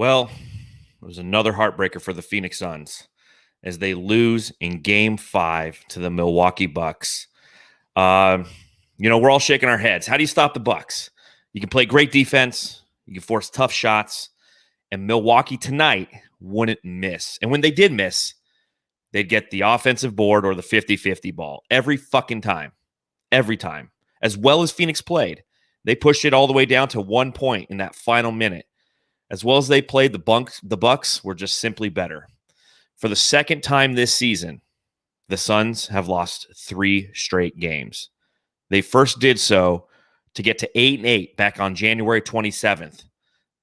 Well, it was another heartbreaker for the Phoenix Suns as they lose in Game 5 to the Milwaukee Bucks. We're all shaking our heads. How do you stop the Bucks? You can play great defense. You can force tough shots. And Milwaukee tonight wouldn't miss. And when they did miss, they'd get the offensive board or the 50-50 ball every fucking time. Every time. As well as Phoenix played. They pushed it all the way down to 1 point in that final minute. As well as they played, the Bucks were just simply better. For the second time this season, the Suns have lost 3 straight games. They first did so to get to 8-8 back on January 27th.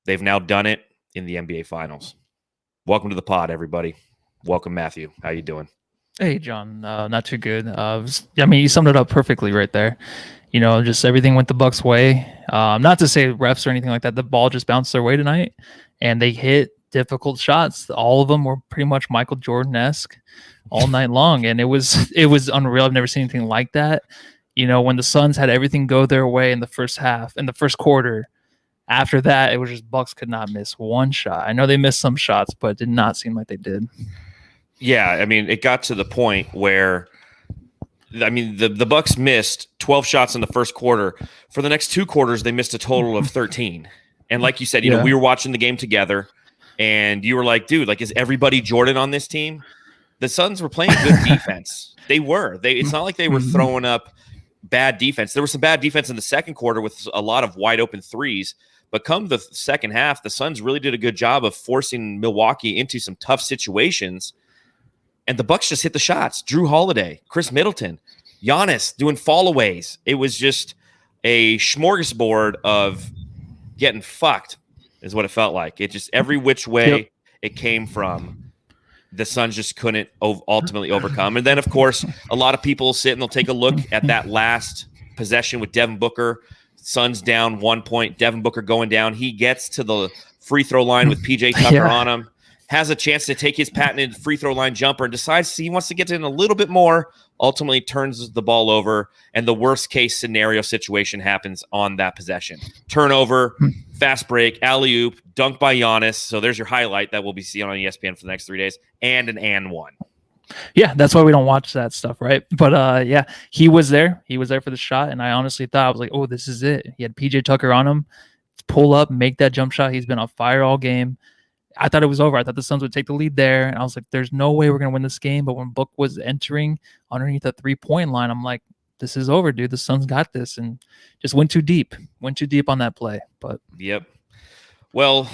They've now done it in the NBA Finals. Welcome to the pod, everybody. Welcome, Matthew. How you doing? Hey, John. Not too good. You summed it up perfectly right there. Just everything went the Bucks' way. Not to say refs or anything like that. The ball just bounced their way tonight, and they hit difficult shots. All of them were pretty much Michael Jordan-esque all night long, and it was unreal. I've never seen anything like that. When the Suns had everything go their way in the first half, in the first quarter, after that, it was just Bucks could not miss one shot. I know they missed some shots, but it did not seem like they did. Yeah, it got to the point where, the Bucks missed 12 shots in the first quarter. For the next 2 quarters, they missed a total of 13. And like you said, we were watching the game together, and you were like, dude, is everybody Jordan on this team? The Suns were playing good defense. They were. It's not like they were throwing up bad defense. There was some bad defense in the second quarter with a lot of wide open threes. But come the second half, the Suns really did a good job of forcing Milwaukee into some tough situations. And the Bucks just hit the shots. Drew Holiday, Chris Middleton, Giannis doing fallaways. It was just a smorgasbord of getting fucked is what it felt like. It just every which way it came from, the Suns just couldn't ultimately overcome. And then, of course, a lot of people sit and they'll take a look at that last possession with Devin Booker. Suns down 1 point. Devin Booker going down. He gets to the free throw line with PJ Tucker on him. Has a chance to take his patented free throw line jumper and decides he wants to get in a little bit more, ultimately turns the ball over, and the worst case scenario situation happens on that possession. Turnover, fast break, alley-oop, dunk by Giannis. So there's your highlight that we'll be seeing on ESPN for the next 3 days, and an and one. Yeah, that's why we don't watch that stuff, right? But he was there. He was there for the shot, and I honestly thought, I was like, oh, this is it. He had PJ Tucker on him. Pull up, make that jump shot. He's been on fire all game. I thought it was over. I thought the Suns would take the lead there. And I was like, there's no way we're going to win this game. But when Book was entering underneath the 3-point line, I'm like, this is over, dude. The Suns got this. And just went too deep on that play. But yep. Well,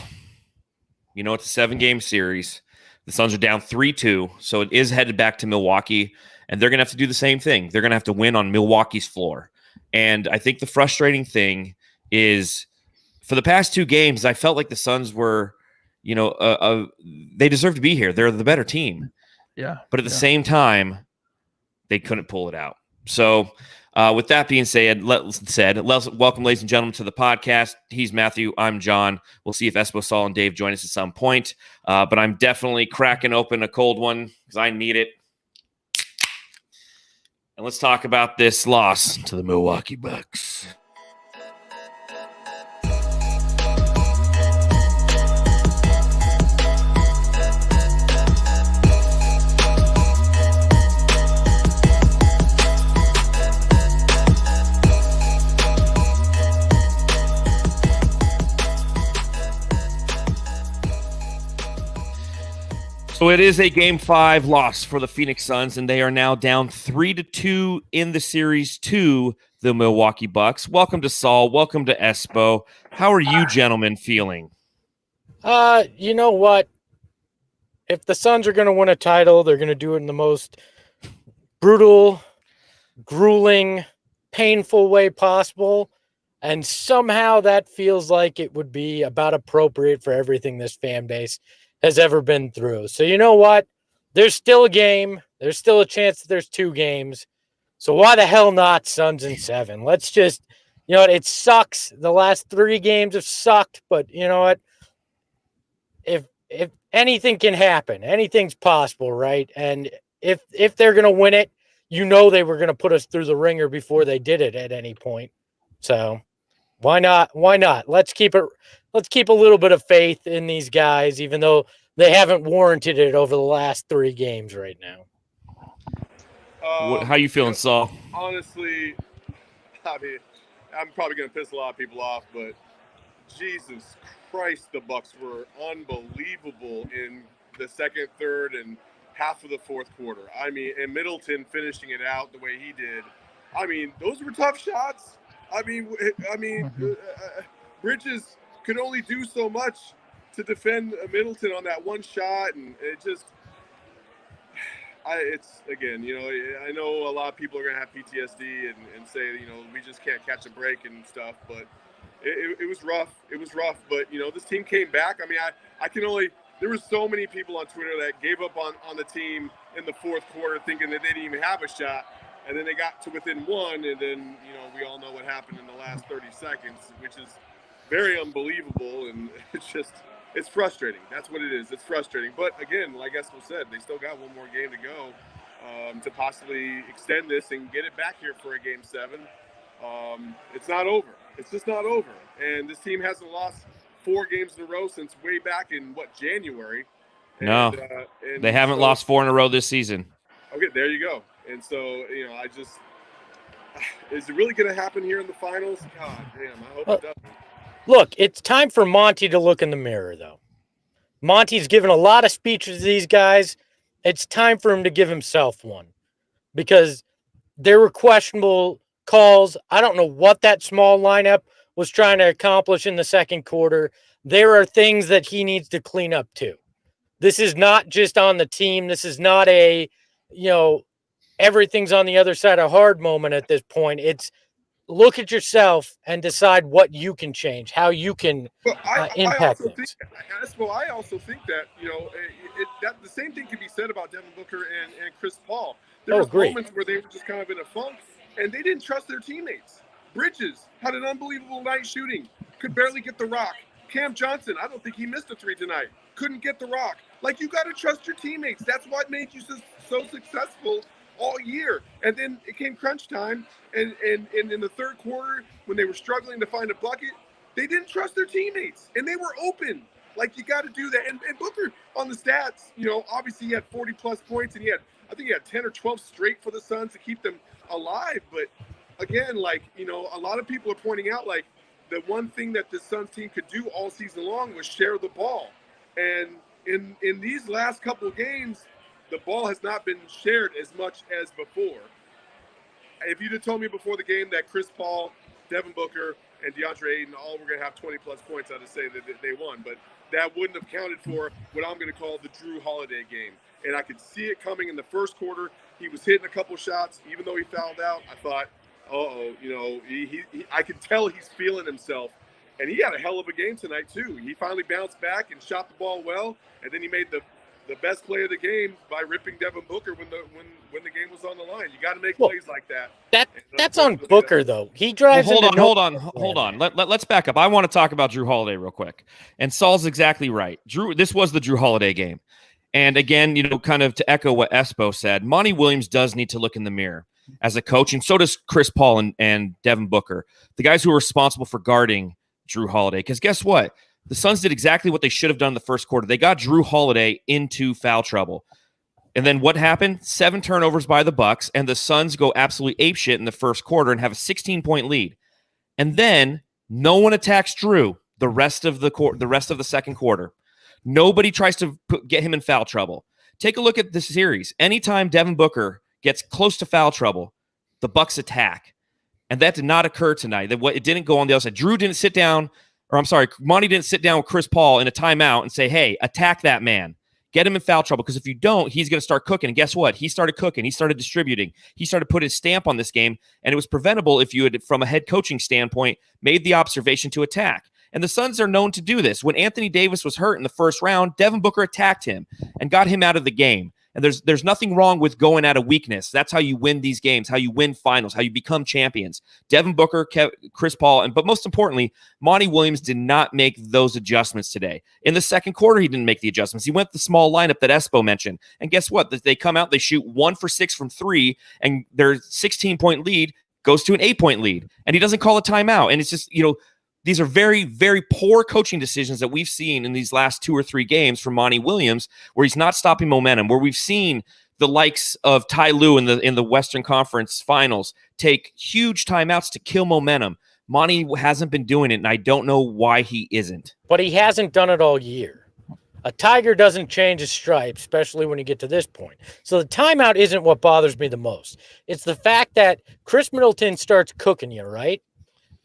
it's a 7-game series. The Suns are down 3-2. So it is headed back to Milwaukee. And they're going to have to do the same thing. They're going to have to win on Milwaukee's floor. And I think the frustrating thing is for the past 2 games, I felt like the Suns were – they deserve to be here. They're the better team. Yeah. But at the same time, they couldn't pull it out. So with that being said, let's welcome, ladies and gentlemen, to the podcast. He's Matthew. I'm John. We'll see if Esposal and Dave join us at some point. But I'm definitely cracking open a cold one because I need it. And let's talk about this loss to the Milwaukee Bucks. So it is a Game 5 loss for the Phoenix Suns, and they are now down 3-2 in the series to the Milwaukee Bucks. Welcome to Saul. Welcome to Espo. How are you gentlemen feeling? You know what? If the Suns are going to win a title, they're going to do it in the most brutal, grueling, painful way possible. And somehow that feels like it would be about appropriate for everything this fan base has ever been through. So you know what? There's still a game. There's still a chance that there's 2 games. So why the hell not Suns in 7? Let's just, it sucks. The last 3 games have sucked, but you know what? If anything can happen, anything's possible, right? And if they're going to win it, they were going to put us through the ringer before they did it at any point. So Why not? Why not? Let's keep a little bit of faith in these guys, even though they haven't warranted it over the last 3 games right now. How you feeling, Saul? Honestly, I mean, I'm probably going to piss a lot of people off, but Jesus Christ, the Bucks were unbelievable in the second, third, and half of the fourth quarter. I mean, and Middleton finishing it out the way he did. I mean, those were tough shots. Bridges could only do so much to defend Middleton on that one shot, and it just. It's again, I know a lot of people are going to have PTSD and say, we just can't catch a break and stuff, but it was rough. It was rough, but this team came back. I mean, there were so many people on Twitter that gave up on the team in the fourth quarter thinking that they didn't even have a shot. And then they got to within one. And then, we all know what happened in the last 30 seconds, which is very unbelievable. And it's frustrating. That's what it is. It's frustrating. But again, like Espo said, they still got one more game to go to possibly extend this and get it back here for a game 7. It's not over. It's just not over. And this team hasn't lost 4 games in a row since way back in January. No, they haven't lost 4 in a row this season. Okay, there you go. And so, is it really going to happen here in the finals? God damn, I hope it doesn't. Look, it's time for Monty to look in the mirror, though. Monty's given a lot of speeches to these guys. It's time for him to give himself one because there were questionable calls. I don't know what that small lineup was trying to accomplish in the second quarter. There are things that he needs to clean up too. This is not just on the team. This is not a, everything's on the other side of hard moment at this point. It's look at yourself and decide what you can change, how you can impact things. I also think that, that the same thing can be said about Devin Booker and Chris Paul. There were moments where they were just kind of in a funk and they didn't trust their teammates. Bridges had an unbelievable night shooting, could barely get the rock. Cam Johnson, I don't think he missed a 3 tonight, couldn't get the rock. Like, you got to trust your teammates. That's what made you so successful all year. And then it came crunch time, and in the third quarter, when they were struggling to find a bucket, they didn't trust their teammates, and they were open. Like, you got to do that. And Booker, on the stats, obviously he had 40-plus points, and I think he had 10 or 12 straight for the Suns to keep them alive. But, again, a lot of people are pointing out, the one thing that the Suns team could do all season long was share the ball. And in these last couple of games, the ball has not been shared as much as before. If you'd have told me before the game that Chris Paul, Devin Booker, and DeAndre Ayton all were going to have 20-plus points, I'd have said that they won. But that wouldn't have counted for what I'm going to call the Drew Holiday game. And I could see it coming in the first quarter. He was hitting a couple shots. Even though he fouled out, I thought, I could tell he's feeling himself. And he had a hell of a game tonight, too. He finally bounced back and shot the ball well. And then he made the best play of the game by ripping Devin Booker when the game was on the line. You got to make plays like that. That's on Booker, though. He drives. Hold on. Let's back up. I want to talk about Drew Holiday real quick. And Saul's exactly right. This was the Drew Holiday game. And again, kind of to echo what Espo said, Monty Williams does need to look in the mirror as a coach, and so does Chris Paul and Devin Booker, the guys who are responsible for guarding Drew Holiday. Because guess what? The Suns did exactly what they should have done in the first quarter. They got Drew Holiday into foul trouble. And then what happened? 7 turnovers by the Bucks, and the Suns go absolutely apeshit in the first quarter and have a 16-point lead. And then no one attacks Drew the rest of the second quarter. Nobody tries to get him in foul trouble. Take a look at the series. Anytime Devin Booker gets close to foul trouble, the Bucks attack. And that did not occur tonight. It didn't go on the other side. Monty didn't sit down with Chris Paul in a timeout and say, hey, attack that man. Get him in foul trouble, because if you don't, he's going to start cooking. And guess what? He started cooking. He started distributing. He started putting his stamp on this game, and it was preventable if you had, from a head coaching standpoint, made the observation to attack. And the Suns are known to do this. When Anthony Davis was hurt in the first round, Devin Booker attacked him and got him out of the game. And there's nothing wrong with going at a weakness. That's how you win these games, how you win finals, how you become champions. Devin Booker, Chris Paul, but most importantly, Monty Williams did not make those adjustments today. In the second quarter, he didn't make the adjustments. He went the small lineup that Espo mentioned. And guess what? They come out, they shoot 1 for 6 from 3, and their 16-point lead goes to an 8-point lead. And he doesn't call a timeout. And it's just, These are very, very poor coaching decisions that we've seen in these last 2 or 3 games from Monty Williams, where he's not stopping momentum, where we've seen the likes of Ty Lue in the Western Conference Finals take huge timeouts to kill momentum. Monty hasn't been doing it, and I don't know why he isn't. But he hasn't done it all year. A tiger doesn't change his stripes, especially when you get to this point. So the timeout isn't what bothers me the most. It's the fact that Chris Middleton starts cooking you, right?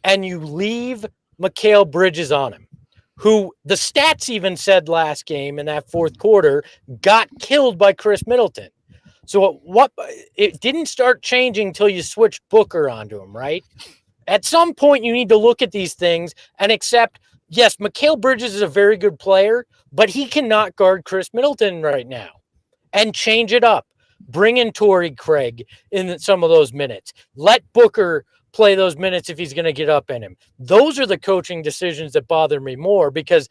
And you leave Mikal Bridges on him, who the stats even said last game in that fourth quarter got killed by Chris Middleton. So it didn't start changing until you switched Booker onto him, right? At some point, you need to look at these things and accept, yes, Mikal Bridges is a very good player, but he cannot guard Chris Middleton right now. And change it up. Bring in Torrey Craig in some of those minutes. Let Booker play those minutes if he's going to get up in him. Those are the coaching decisions that bother me more because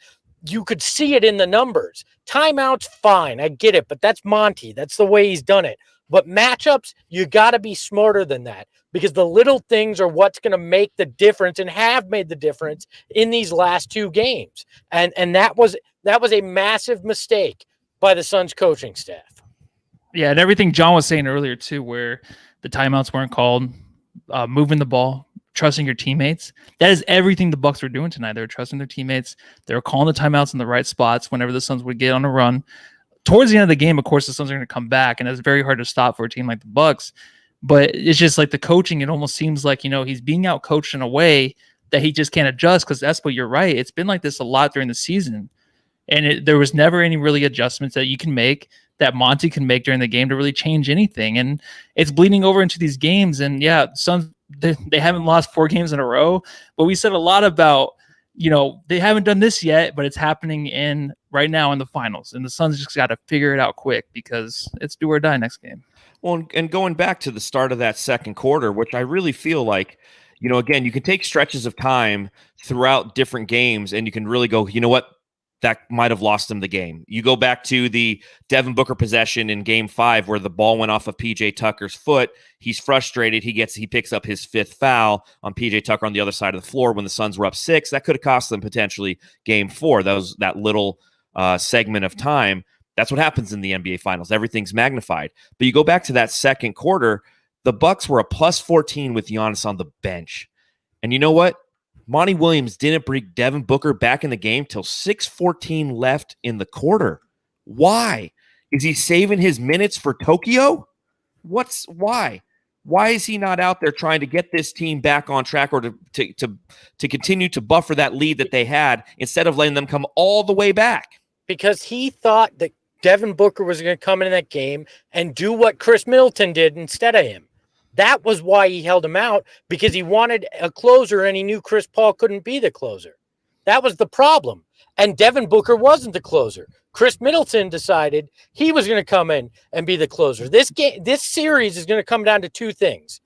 you could see it in the numbers. Timeouts, fine, I get it, but that's Monty. That's the way he's done it. But matchups, you got to be smarter than that because the little things are what's going to make the difference and have made the difference in these last 2 games. And that was a massive mistake by the Suns coaching staff. Yeah, and everything John was saying earlier too, where the timeouts weren't called, moving the ball, trusting your teammates. That is everything the Bucks were doing tonight. They were trusting their teammates. They were calling the timeouts in the right spots whenever the Suns would get on a run. Towards the end of the game, of course, the Suns are going to come back, and it's very hard to stop for a team like the Bucks. But it's just like the coaching, it almost seems like, he's being out coached in a way that he just can't adjust because that's what you're right. It's been like this a lot during the season. And there was never any really adjustments that you can make, that Monty can make during the game to really change anything. And it's bleeding over into these games. And yeah, Suns, they haven't lost 4 games in a row, but we said a lot about, they haven't done this yet, but it's happening right now in the finals. And the Suns just got to figure it out quick because it's do or die next game. Well, and going back to the start of that second quarter, which I really feel like, again, you can take stretches of time throughout different games and you can really go, you know what? That might have lost them the game. You go back to the Devin Booker possession in game 5 where the ball went off of PJ Tucker's foot. He's frustrated. He picks up his 5th foul on PJ Tucker on the other side of the floor when the Suns were up 6. That could have cost them potentially game 4. That little segment of time. That's what happens in the NBA Finals. Everything's magnified. But you go back to that second quarter, the Bucks were a plus 14 with Giannis on the bench. And you know what? Monty Williams didn't bring Devin Booker back in the game till 6:14 left in the quarter. Why? Is he saving his minutes for Tokyo? Why? Why is he not out there trying to get this team back on track or to continue to buffer that lead that they had instead of letting them come all the way back? Because he thought that Devin Booker was going to come in that game and do what Chris Middleton did instead of him. That was why he held him out, because he wanted a closer and he knew Chris Paul couldn't be the closer. That was the problem. And Devin Booker wasn't the closer. Chris Middleton decided he was going to come in and be the closer. This series is going to come down to 2 things.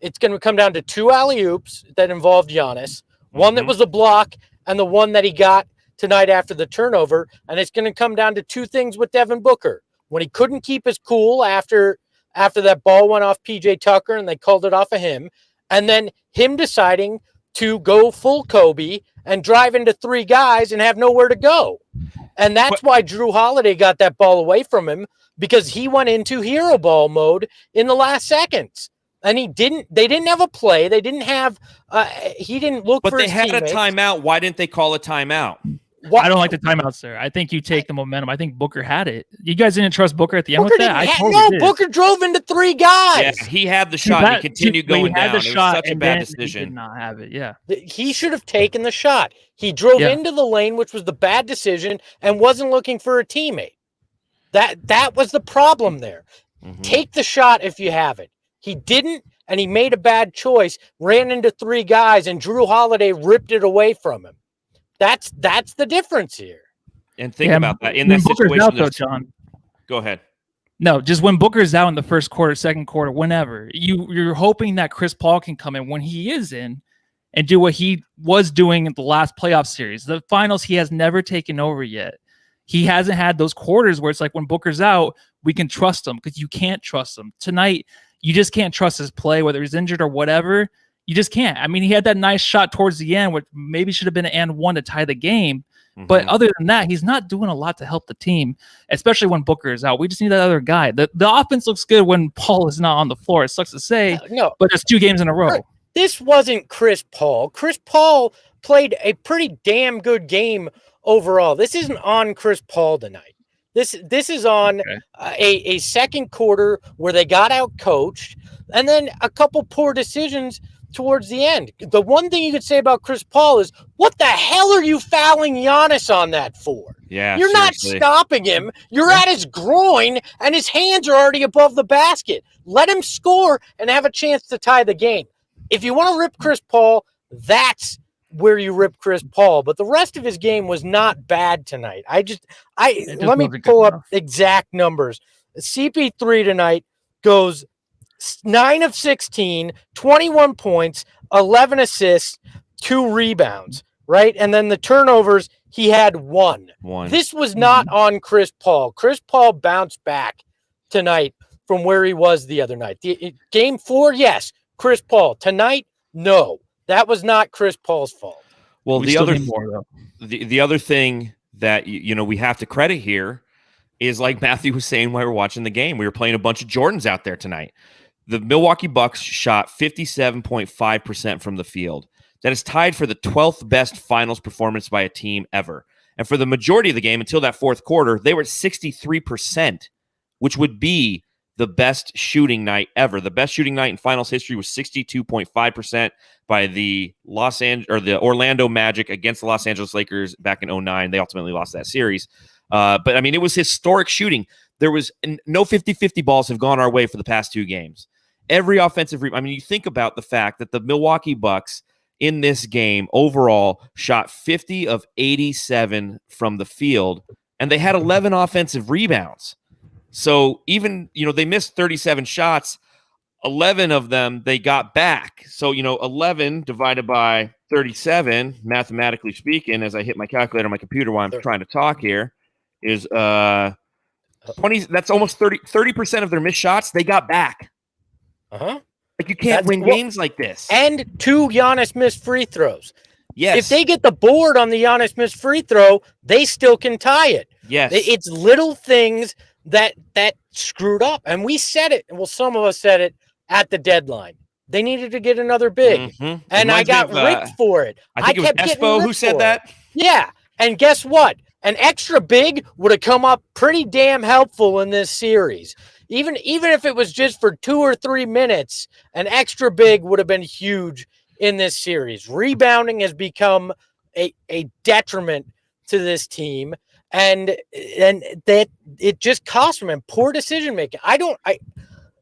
It's going to come down to 2 alley-oops that involved Giannis, one that was a block and the one that he got tonight after the turnover. And it's going to come down to 2 things with Devin Booker. When he couldn't keep his cool after that ball went off PJ Tucker and they called it off of him, and then him deciding to go full Kobe and drive into 3 guys and have nowhere to go. And that's why Drew Holiday got that ball away from him, because he went into hero ball mode in the last seconds. And they didn't have a play. They didn't have, he didn't look for his teammates. But they had a timeout. Why didn't they call a timeout? I don't like the timeouts there. I think you take the momentum. I think Booker had it. You guys didn't trust Booker at the end with that? Booker drove into 3 guys. Yeah, he had the shot and he continued going down. It was such a bad decision. He did not have it, yeah. He should have taken the shot. He drove into the lane, which was the bad decision, and wasn't looking for a teammate. That was the problem there. Mm-hmm. Take the shot if you have it. He didn't, and he made a bad choice, ran into 3 guys, and Drew Holiday ripped it away from him. That's the difference here. And think about that. In that situation, out, though, John. Go ahead. No, just when Booker's out in the first quarter, second quarter, whenever, you're hoping that Chris Paul can come in when he is in and do what he was doing in the last playoff series. The finals, he has never taken over yet. He hasn't had those quarters where it's like when Booker's out, we can trust him, because you can't trust him. Tonight, you just can't trust his play, whether he's injured or whatever. You just can't. I mean, he had that nice shot towards the end, which maybe should have been an and one to tie the game. But other than that, he's not doing a lot to help the team, especially when Booker is out. We just need that other guy. The offense looks good when Paul is not on the floor. It sucks to say, but it's 2 games in a row. This wasn't Chris Paul. Chris Paul played a pretty damn good game overall. This isn't on Chris Paul tonight. This is on a second quarter where they got out coached, and then a couple poor decisions towards the end. The one thing you could say about Chris Paul is, what the hell are you fouling Giannis on that for? Yeah, you're seriously. not stopping him. You're at his groin, and his hands are already above the basket. Let him score and have a chance to tie the game. If you want to rip Chris Paul, that's where you rip Chris Paul. But the rest of his game was not bad tonight. Let me pull up exact numbers. CP3 tonight goes 9 of 16, 21 points, 11 assists, 2 rebounds, right? And then the turnovers, he had 1. This was not on Chris Paul. Chris Paul bounced back tonight from where he was the other night. Game 4, yes, Chris Paul. Tonight, no. That was not Chris Paul's fault. Well, the other thing that we have to credit here is, like Matthew was saying while we were watching the game, we were playing a bunch of Jordans out there tonight. The Milwaukee Bucks shot 57.5% from the field. That is tied for the 12th best finals performance by a team ever. And for the majority of the game, until that fourth quarter, they were at 63%, which would be the best shooting night ever. The best shooting night in finals history was 62.5% by the Orlando Magic against the Los Angeles Lakers back in 2009. They ultimately lost that series. But I mean, it was historic shooting. There was no 50-50 balls have gone our way for the past 2 games. Every offensive you think about the fact that the Milwaukee Bucks in this game overall shot 50 of 87 from the field, and they had 11 offensive rebounds. So even, they missed 37 shots, 11 of them they got back. So, 11 divided by 37, mathematically speaking, as I hit my calculator on my computer while I'm trying to talk here, is 20. That's almost 30% of their missed shots they got back. Like, you can't win games like this. And 2 Giannis missed free throws. Yes. If they get the board on the Giannis missed free throw, they still can tie it. Yes. It's little things that screwed up. And we said it. Well, some of us said it at the deadline. They needed to get another big. And I got ripped for it. I think it was Espo who said that. Yeah. And guess what? An extra big would have come up pretty damn helpful in this series. Even if it was just for 2 or 3 minutes, an extra big would have been huge in this series. Rebounding has become a detriment to this team, and that it just cost him. And poor decision making.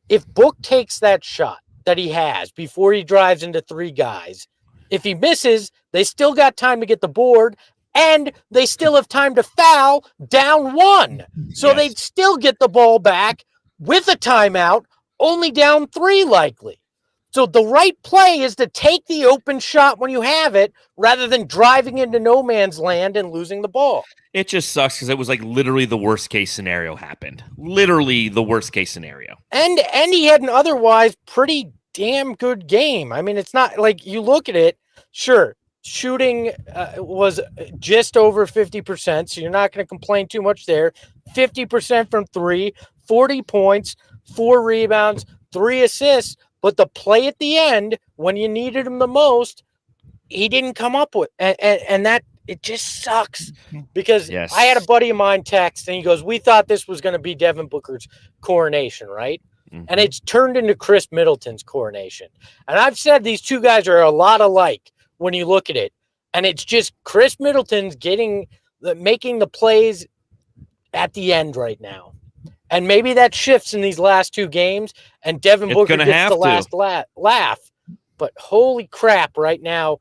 If Book takes that shot that he has before he drives into 3 guys, if he misses, they still got time to get the board. And they still have time to foul down 1. So they'd still get the ball back with a timeout, only down 3 likely. So the right play is to take the open shot when you have it rather than driving into no man's land and losing the ball. It just sucks because it was like literally the worst case scenario happened. Literally the worst case scenario. And he had an otherwise pretty damn good game. I mean, it's not like you look at it, sure. Shooting was just over 50%, so you're not going to complain too much there. 50% from 3, 40 points, 4 rebounds, 3 assists. But the play at the end, when you needed him the most, he didn't come up with. And that, it just sucks. Because I had a buddy of mine text, and he goes, we thought this was going to be Devin Booker's coronation, right? And it's turned into Chris Middleton's coronation. And I've said these 2 guys are a lot alike when you look at it, and it's just Chris Middleton's making the plays at the end right now, and maybe that shifts in these last 2 games, and Devin Booker gets the last laugh. But holy crap, right now,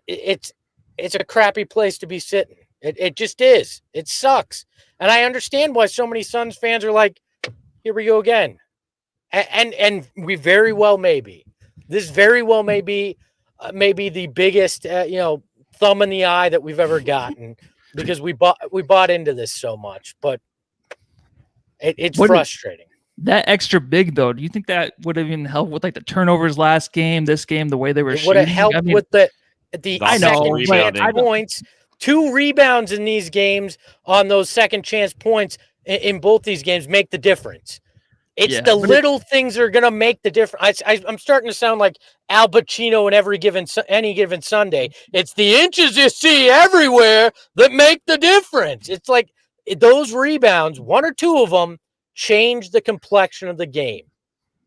it's a crappy place to be sitting. It just is. It sucks, and I understand why so many Suns fans are like, "Here we go again," and we very well may be. This very well may be. Maybe the biggest, thumb in the eye that we've ever gotten because we bought into this so much, but it's frustrating. That extra big though, do you think that would have even helped with like the turnovers last game, this game, the way they were It shooting? would have helped with the I know, second chance points. 2 rebounds in these games on those second chance points in both these games make the difference. It's the little things that are going to make the difference. I'm starting to sound like Al Pacino in any given Sunday. It's the inches you see everywhere that make the difference. It's like those rebounds, 1 or 2 of them, changed the complexion of the game.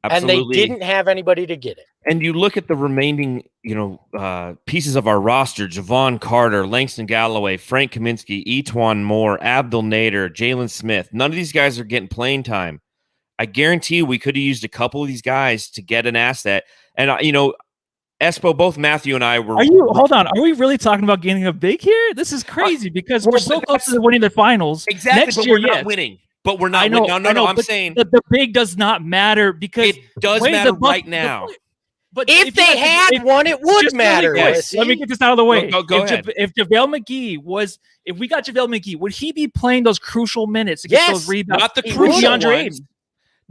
Absolutely. And they didn't have anybody to get it. And you look at the remaining, pieces of our roster: Javon Carter, Langston Galloway, Frank Kaminsky, Etuan Moore, Abdul Nader, Jalen Smith. None of these guys are getting playing time. I guarantee you we could have used a couple of these guys to get an asset. And, Espo, both Matthew and I were. Hold on. Are we really talking about getting a big here? This is crazy because we're so close to winning the finals. Exactly. Next but year, we're not winning. But we're not. No, I'm saying the big does not matter because it does matter right now. But if they had one, it would matter. Yes. Let me get this out of the way. Go ahead. If JaVale McGee if we got JaVale McGee, would he be playing those crucial minutes to get those rebounds? Not the crucial ones.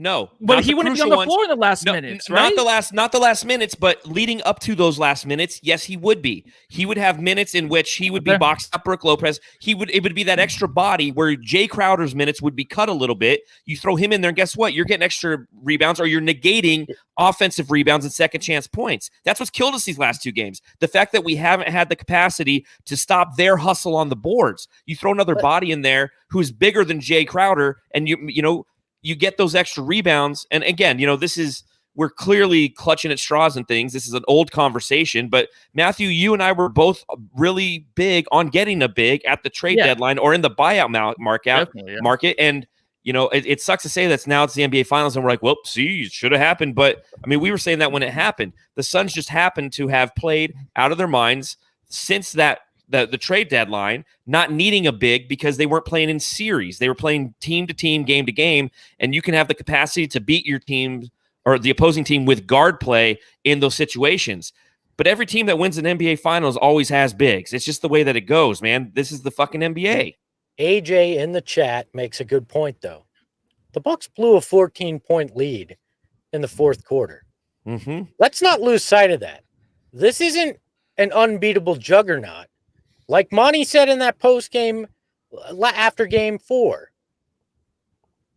No, but he wouldn't be on the floor in the last minutes, right? Not the last minutes, but leading up to those last minutes, yes, he would be. He would have minutes in which he would be boxed up Brook Lopez. It would be that extra body where Jay Crowder's minutes would be cut a little bit. You throw him in there, and guess what? You're getting extra rebounds, or you're negating offensive rebounds and second chance points. That's what's killed us these last 2 games. The fact that we haven't had the capacity to stop their hustle on the boards. You throw another body in there who's bigger than Jay Crowder, and you get those extra rebounds. And again, we're clearly clutching at straws and things. This is an old conversation, but Matthew, you and I were both really big on getting a big at the trade deadline or in the buyout market. And, it sucks to say that now it's the NBA Finals and we're like, well, see, it should have happened. But I mean, we were saying that when it happened. The Suns just happened to have played out of their minds since that the trade deadline, not needing a big because they weren't playing in series. They were playing team to team, game to game, and you can have the capacity to beat your team or the opposing team with guard play in those situations. But every team that wins an NBA Finals always has bigs. It's just the way that it goes, man. This is the fucking NBA. AJ in the chat makes a good point, though. The Bucks blew a 14-point lead in the 4th quarter. Mm-hmm. Let's not lose sight of that. This isn't an unbeatable juggernaut. Like Monty said in that post game after game 4,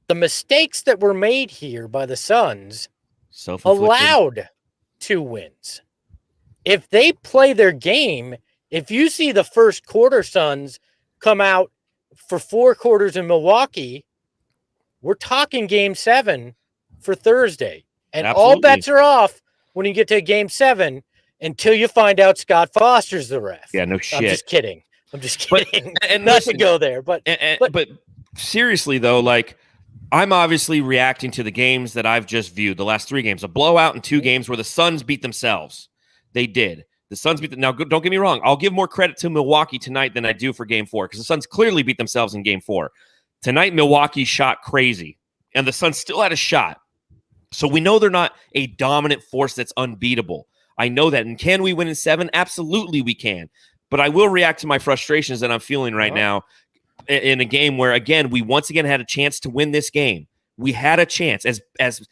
the mistakes that were made here by the Suns allowed 2 wins. If they play their game, if you see the first quarter Suns come out for 4 quarters in Milwaukee, we're talking game 7 for Thursday. And all bets are off when you get to game 7. Until you find out Scott Foster's the ref. Yeah, no shit. I'm just kidding. And not to go there, but seriously though, like I'm obviously reacting to the games that I've just viewed, the last 3 games, a blowout and 2 games where the Suns beat themselves. They did. The Suns beat them. Now, don't get me wrong. I'll give more credit to Milwaukee tonight than I do for game 4 because the Suns clearly beat themselves in game 4. Tonight, Milwaukee shot crazy, and the Suns still had a shot. So we know they're not a dominant force that's unbeatable. I know that. And can we win in 7? Absolutely we can. But I will react to my frustrations that I'm feeling right now in a game where, again, we once again had a chance to win this game. We had a chance. As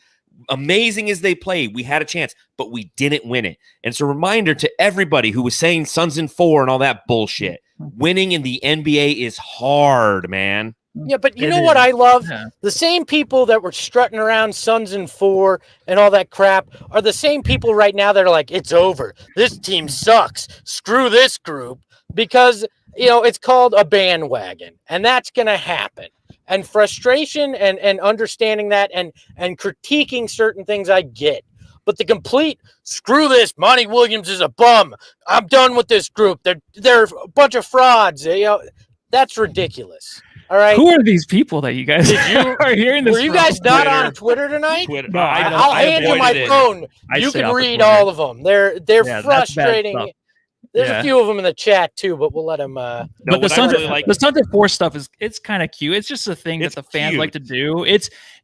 amazing as they played, we had a chance, but we didn't win it. And it's a reminder to everybody who was saying Suns in 4 and all that bullshit. Winning in the NBA is hard, man. Yeah, but you know what I love? Yeah. The same people that were strutting around Suns in 4 and all that crap are the same people right now that are like, it's over. This team sucks. Screw this group. Because, it's called a bandwagon. And that's going to happen. And frustration and understanding that and critiquing certain things I get. But the complete, screw this, Monty Williams is a bum. I'm done with this group. They're a bunch of frauds. That's ridiculous. All right. Who are these people that you guys are hearing this? Were you guys not on Twitter tonight? Twitter. I'll hand you my phone. You can read all of them. They're frustrating. There's a few of them in the chat too, but we'll let them. But the Suns at 4 stuff it's kind of cute. It's just a thing that the fans like to do.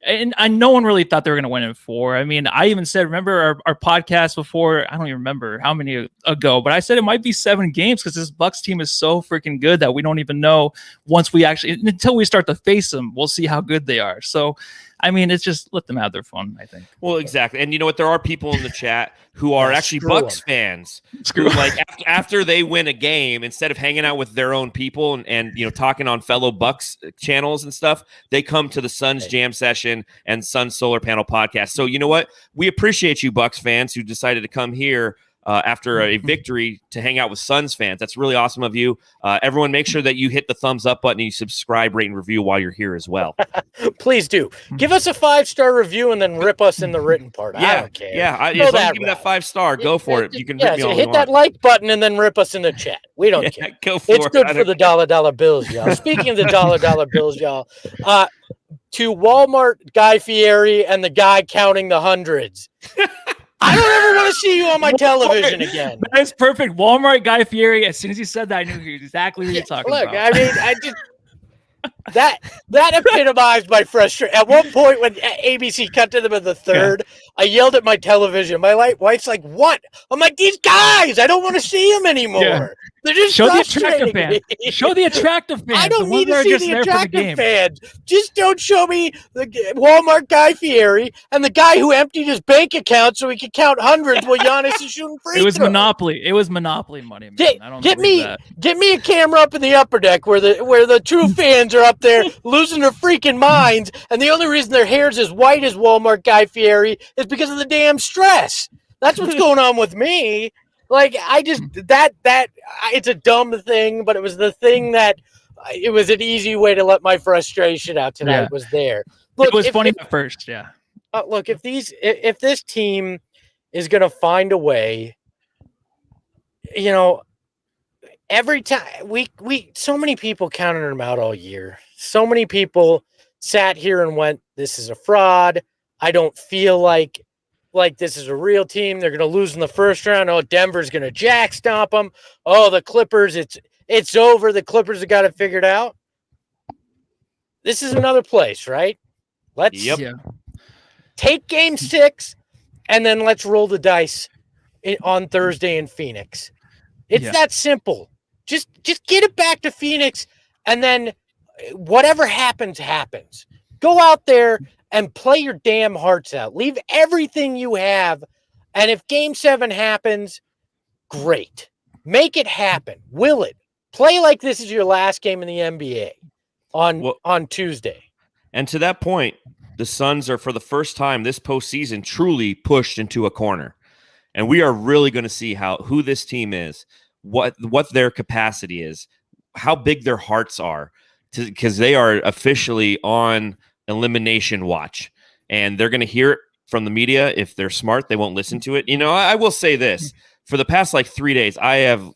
And no one really thought they were going to win in 4. I mean, I even said, remember our podcast before? I don't even remember how many ago, but I said it might be 7 games because this Bucks team is so freaking good that we don't even know until we start to face them. We'll see how good they are. So I mean, it's just let them have their fun, I think. Well, exactly. And you know what? There are people in the chat who are actually Bucks fans who, like, after they win a game, instead of hanging out with their own people and you know, talking on fellow Bucks channels and stuff, they come to the Suns Jam Session and Suns Solar Panel podcast. So you know what? We appreciate you Bucks fans who decided to come here after a victory to hang out with Suns fans. That's really awesome of you. Everyone, make sure that you hit the thumbs up button and you subscribe, rate, and review while you're here as well. Please do. Give us a 5-star review and then rip us in the written part. Yeah, I don't care. Yeah, as long as you give me that 5-star, go for it. You can rip me all hit that like button and then rip us in the chat. We don't care. Go for it's good for the dollar bills, y'all. Speaking of the dollar bills, y'all, to Walmart Guy Fieri and the guy counting the hundreds. I don't ever want to see you on my television again. That's perfect. Walmart Guy Fieri. As soon as you said that, I knew exactly what you're talking about. Look, I mean, I just that epitomized my frustration. At one point, when ABC cut to them in the third, I yelled at my television. My wife's like, "What?" I'm like, "These guys, I don't want to see them anymore. Yeah. They're just show the attractive fans. Show the attractive fans. I don't need to see the attractive fans. Just don't show me the Walmart Guy Fieri and the guy who emptied his bank account so he could count hundreds while Giannis is shooting free throws. It was Monopoly. It was Monopoly money, man. I don't get me a camera up in the upper deck where the true fans are up there losing their freaking minds, and the only reason their hair's as white as Walmart Guy Fieri is because of the damn stress. That's what's going on with me. Like, I just it's a dumb thing, but it was the thing that it was an easy way to let my frustration out tonight. Yeah. Was there. Look, it was funny at first, yeah. Look, if this team is going to find a way, you know, every time we so many people counted them out all year. So many people sat here and went, "This is a fraud. I don't feel like this is a real team. They're going to lose in the first round. Oh, Denver's going to jack stomp them. Oh, the Clippers, it's over. The Clippers have got it figured out." This is another place, right? Let's take game 6 and then let's roll the dice on Thursday in Phoenix. It's that simple. Just get it back to Phoenix, and then whatever happens, happens. Go out there and play your damn hearts out. Leave everything you have. And if game 7 happens, great. Make it happen. Will it? Play like this is your last game in the NBA on Tuesday. And to that point, the Suns are, for the first time this postseason, truly pushed into a corner. And we are really going to see who this team is, what their capacity is, how big their hearts are, because they are officially on elimination watch, and they're going to hear it from the media. If they're smart, they won't listen to it. You know, I will say this: for the past 3 days, I have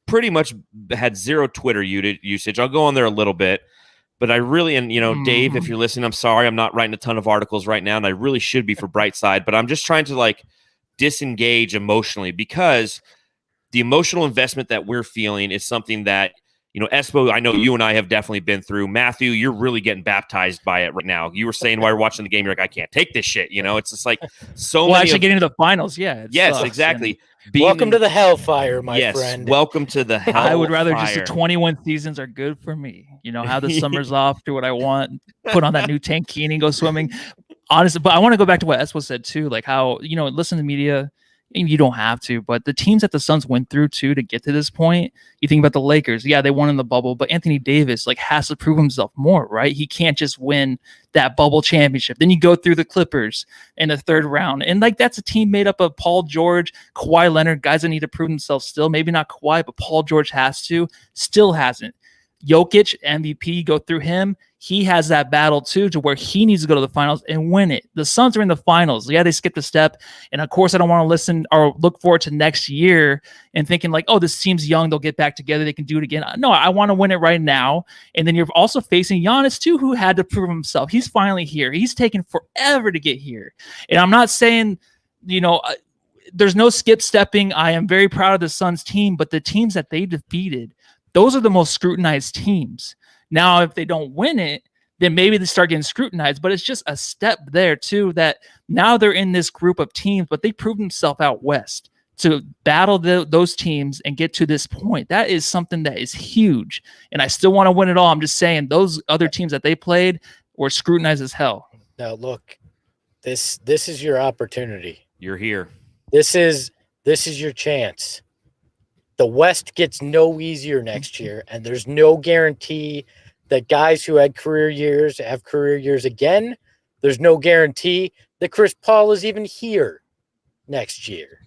pretty much had zero Twitter usage. I'll go on there a little bit, but I really, and you know, Dave, if you're listening, I'm sorry, I'm not writing a ton of articles right now, and I really should be for Brightside, but I'm just trying to disengage emotionally, because the emotional investment that we're feeling is something that, you know, Espo, I know you and I have definitely been through. Matthew, you're really getting baptized by it right now. You were saying while you're watching the game, you're like, I can't take this shit. You know, it's just actually getting to the finals. Yeah. Yes, exactly. Welcome to the hellfire, my friend. Welcome to the hellfire. I would rather just the 21 seasons are good for me. You know, have the summers off, do what I want, put on that new tankini, go swimming. Honestly, but I want to go back to what Espo said too, like how, you know, listen to media. And you don't have to, but the teams that the Suns went through too to get to this point, you think about the Lakers. Yeah, they won in the bubble, but Anthony Davis has to prove himself more, right? He can't just win that bubble championship. Then you go through the Clippers in the third round, and that's a team made up of Paul George, Kawhi Leonard, guys that need to prove themselves still. Maybe not Kawhi, but Paul George still hasn't. Jokic, MVP, go through him. He has that battle too, to where he needs to go to the finals and win it. The Suns are in the finals. Yeah, they skipped a step. And of course, I don't want to listen or look forward to next year and thinking oh, this team's young, they'll get back together, they can do it again. No, I want to win it right now. And then you're also facing Giannis too, who had to prove himself. He's finally here. He's taken forever to get here. And I'm not saying, you know, there's no skip stepping. I am very proud of the Suns team, but the teams that they defeated, those are the most scrutinized teams. Now, if they don't win it, then maybe they start getting scrutinized. But it's just a step there, too, that now they're in this group of teams, but they proved themselves out west to battle those teams and get to this point. That is something that is huge. And I still want to win it all. I'm just saying those other teams that they played were scrutinized as hell. Now look, this is your opportunity. You're here. This is your chance. The West gets no easier next year, and there's no guarantee that guys who had career years have career years again. There's no guarantee that Chris Paul is even here next year.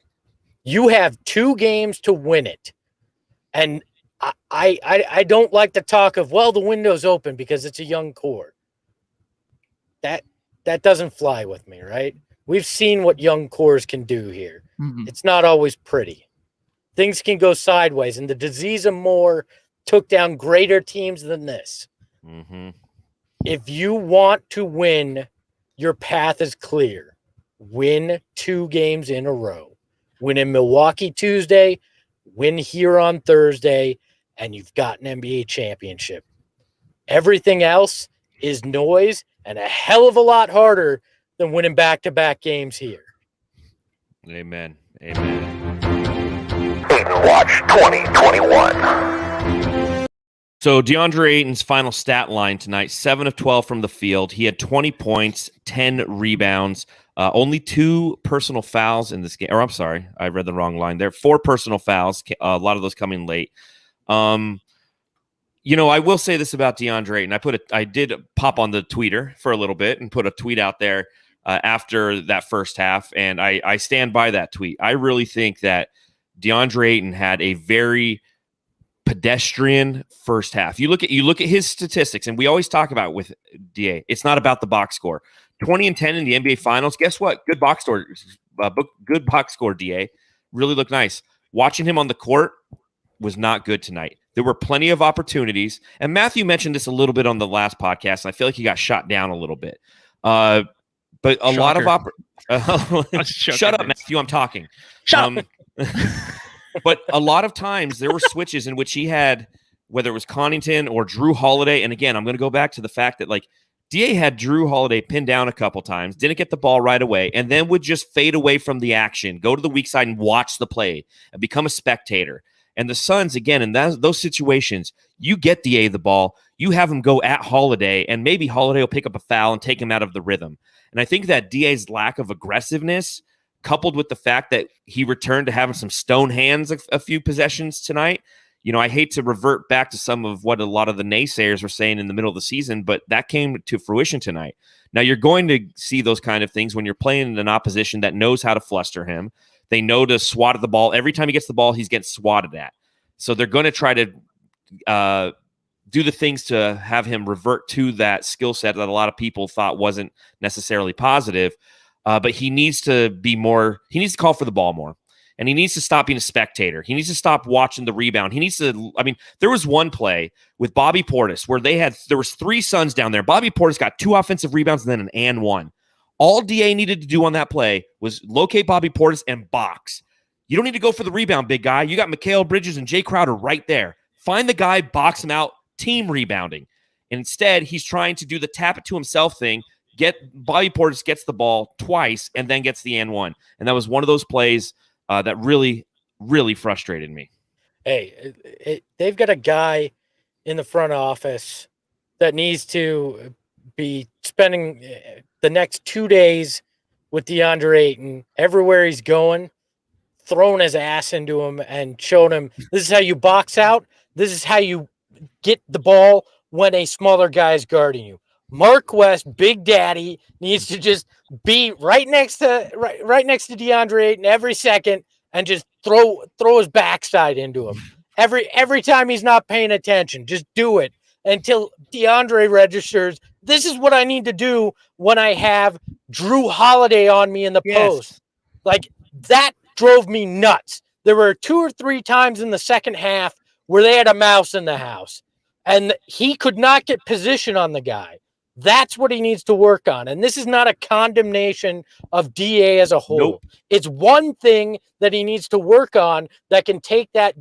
You have 2 games to win it. And I don't like the talk of, well, the window's open because it's a young core. That doesn't fly with me, right? We've seen what young cores can do here. Mm-hmm. It's not always pretty. Things can go sideways, and the disease of more took down greater teams than this. Mm-hmm. If you want to win, your path is clear. Win 2 games in a row. Win in Milwaukee Tuesday, win here on Thursday, and you've got an NBA championship. Everything else is noise and a hell of a lot harder than winning back-to-back games here. Amen. Amen. Ayton Watch 2021. So DeAndre Ayton's final stat line tonight, 7 of 12 from the field. He had 20 points, 10 rebounds, only 2 personal fouls in this game. Or I'm sorry, I read the wrong line there. 4 personal fouls, a lot of those coming late. I will say this about DeAndre Ayton. I did pop on the tweeter for a little bit and put a tweet out there after that first half, and I stand by that tweet. I really think that DeAndre Ayton had a very pedestrian first half. You look at his statistics, and we always talk about with DA, it's not about the box score. 20 and 10 in the NBA Finals. Guess what? Good box score. Good box score. DA really looked nice. Watching him on the court was not good tonight. There were plenty of opportunities, and Matthew mentioned this a little bit on the last podcast, and I feel like he got shot down a little bit. But a lot of shut up, Matthew. I'm talking. But a lot of times there were switches in which he had, whether it was Connaughton or Drew Holiday. And again, I'm going to go back to the fact that DA had Drew Holiday pinned down a couple times, didn't get the ball right away, and then would just fade away from the action, go to the weak side and watch the play and become a spectator. And the Suns, again, in those situations, you get DA the ball, you have him go at Holiday, and maybe Holiday will pick up a foul and take him out of the rhythm. And I think that DA's lack of aggressiveness, coupled with the fact that he returned to having some stone hands a few possessions tonight. I hate to revert back to some of what a lot of the naysayers were saying in the middle of the season, but that came to fruition tonight. Now, you're going to see those kind of things when you're playing an opposition that knows how to fluster him. They know to swat at the ball. Every time he gets the ball, he's getting swatted at. So they're going to try to do the things to have him revert to that skill set that a lot of people thought wasn't necessarily positive. But he needs to be more, he needs to call for the ball more. And he needs to stop being a spectator. He needs to stop watching the rebound. He needs to, there was one play with Bobby Portis where there was 3 Suns down there. Bobby Portis got 2 offensive rebounds and then an and 1. All DA needed to do on that play was locate Bobby Portis and box. You don't need to go for the rebound, big guy. You got Mikal Bridges and Jay Crowder right there. Find the guy, box him out, team rebounding. And instead, he's trying to do the tap it to himself thing. Bobby Portis gets the ball twice and then gets the and 1. And that was one of those plays that really, really frustrated me. Hey, they've got a guy in the front office that needs to be spending the next 2 days with DeAndre Ayton everywhere he's going, throwing his ass into him and showing him this is how you box out. This is how you get the ball when a smaller guy is guarding you. Mark West, Big Daddy, needs to just be right next to DeAndre Ayton every second and just throw his backside into him. Every time he's not paying attention, just do it until DeAndre registers. This is what I need to do when I have Drew Holiday on me in the post. That drove me nuts. There were 2 or 3 times in the second half where they had a mouse in the house and he could not get position on the guy. That's what he needs to work on. And this is not a condemnation of DA as a whole. Nope. It's one thing that he needs to work on that can take that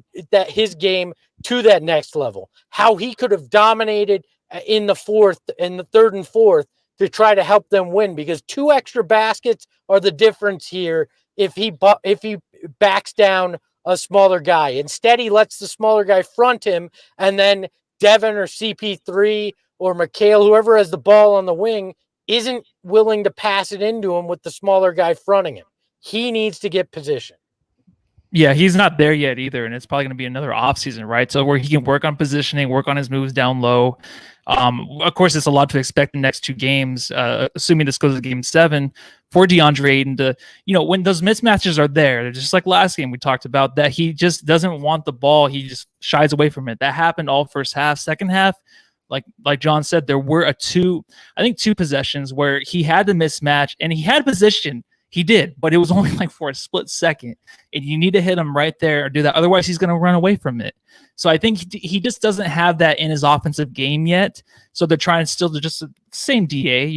his game to that next level. How he could have dominated in the 3rd and 4th to try to help them win, because 2 extra baskets are the difference here if he backs down a smaller guy. Instead, he lets the smaller guy front him, and then Devin or CP3 or Mikal, whoever has the ball on the wing, isn't willing to pass it into him with the smaller guy fronting him. He needs to get position. Yeah, he's not there yet either, and it's probably going to be another offseason, right? So where he can work on positioning, work on his moves down low. Of course, it's a lot to expect in the next 2 games, assuming this goes to Game 7 for DeAndre Ayton to, when those mismatches are there, they're just like last game we talked about, that he just doesn't want the ball. He just shies away from it. That happened all first half. Second half, like John said, there were two possessions where he had the mismatch and he had position. He did, but it was only like for a split second, and you need to hit him right there or do that. Otherwise, he's going to run away from it. So I think he just doesn't have that in his offensive game yet. So they're trying still to just the same DA,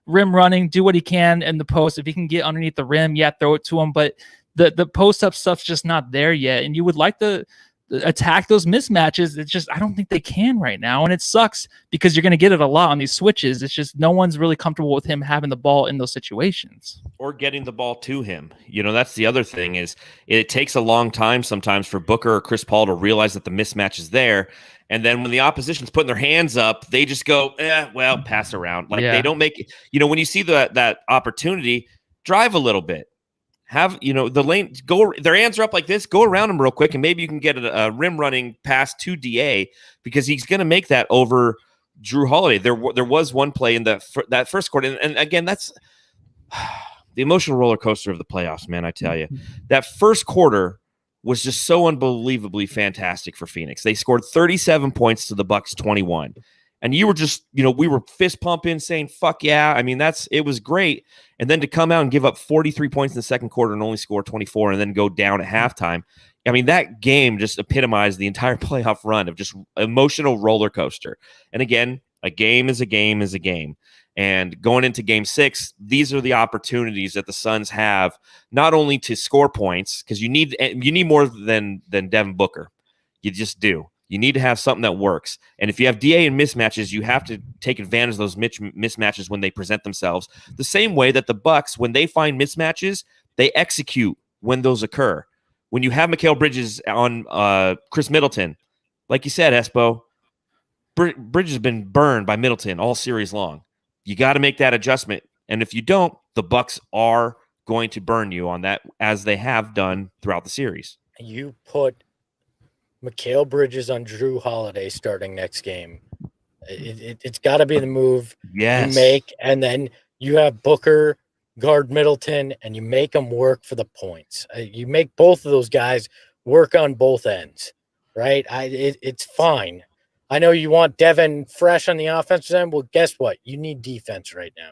rim running, do what he can in the post. If he can get underneath the rim, throw it to him. But the post up stuff's just not there yet. And you would like to attack those mismatches. It's just, I don't think they can right now. And it sucks because you're going to get it a lot on these switches. It's just no one's really comfortable with him having the ball in those situations. Or getting the ball to him. That's the other thing is it takes a long time sometimes for Booker or Chris Paul to realize that the mismatch is there. And then when the opposition's putting their hands up, they just go, pass around. They don't make it. When you see that opportunity, drive a little bit. Have the lane go, their hands are up like this, go around them real quick, and maybe you can get a rim running pass to DA because he's going to make that over Drew Holiday. There was one play in that first quarter, and again, that's the emotional roller coaster of the playoffs, man. I tell you, that first quarter was just so unbelievably fantastic for Phoenix. They scored 37 points to the Bucks 21. And you were just, we were fist pumping, saying, fuck yeah. I mean, it was great. And then to come out and give up 43 points in the second quarter and only score 24 and then go down at halftime. I mean, that game just epitomized the entire playoff run of just emotional roller coaster. And again, a game is a game is a game. And going into Game 6, these are the opportunities that the Suns have not only to score points, because you need more than Devin Booker. You just do. You need to have something that works. And if you have DA and mismatches, you have to take advantage of those mismatches when they present themselves. The same way that the Bucks, when they find mismatches, they execute when those occur. When you have Mikal Bridges on Chris Middleton, like you said, Espo, Bridges has been burned by Middleton all series long. You got to make that adjustment. And if you don't, the Bucks are going to burn you on that, as they have done throughout the series. You put Mikal Bridges on Drew Holiday starting next game. It's got to be the move you make, and then you have Booker guard Middleton, and you make them work for the points. You make both of those guys work on both ends, right? It's fine. I know you want Devin fresh on the offensive end. Well, guess what? You need defense right now.